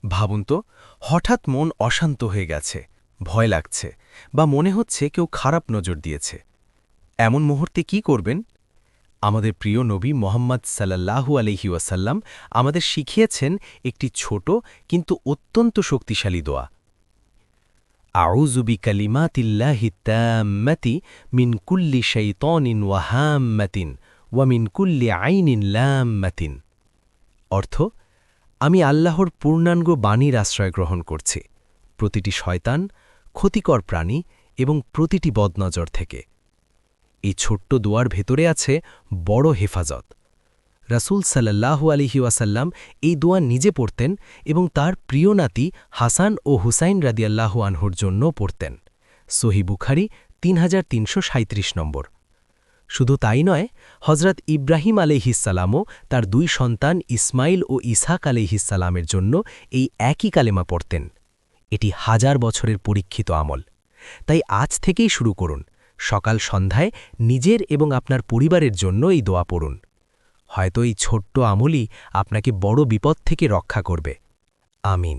ভাবুন তো, হঠাৎ মন অশান্ত হয়ে গেছে, ভয় লাগছে, বা মনে হচ্ছে কেউ খারাপ নজর দিয়েছে। এমন মুহূর্তে কি করবেন? আমাদের প্রিয় নবী মোহাম্মদ সাল্লাল্লাহু আলাইহি ওয়াসাল্লাম আমাদের শিখিয়েছেন একটি ছোট কিন্তু অত্যন্ত শক্তিশালী দোয়া। আউযু বিকালিমাতিল্লাহি তাম্মাতি মিন কুল্লি শাইতানিন ওয়া হাম্মাতিন ওয়া মিন কুল্লি আইনিন লাম্মাতিন। অর্থ, আমি আল্লাহর পূর্ণাঙ্গ বাণীর আশ্রয় গ্রহণ করছি প্রতিটি শয়তান, ক্ষতিকর প্রাণী এবং প্রতিটি বদনজর থেকে। এই ছোট্ট দোয়ার ভেতরে আছে বড় হেফাজত। রাসূল সাল্লাল্লাহু আলাইহি ওয়াসাল্লাম এই দোয়া নিজে পড়তেন এবং তার প্রিয় নাতি হাসান ও হুসাইন রাদিয়াল্লাহু আনহুর জন্য পড়তেন। সহিহ বুখারী 3337 নম্বর। শুধু তাই নয়, হজরত ইব্রাহিম আলাইহিসসালামও তার দুই সন্তান ইসমাইল ও ইসহাক আলাইহিসসালামের জন্য এই একই কালেমা পড়তেন। এটি হাজার বছরের পরীক্ষিত আমল। তাই আজ থেকেই শুরু করুন, সকাল সন্ধ্যায় নিজের এবং আপনার পরিবারের জন্য এই দোয়া পড়ুন। হয়তো এই ছোট্ট আমলই আপনাকে বড় বিপদ থেকে রক্ষা করবে। আমিন।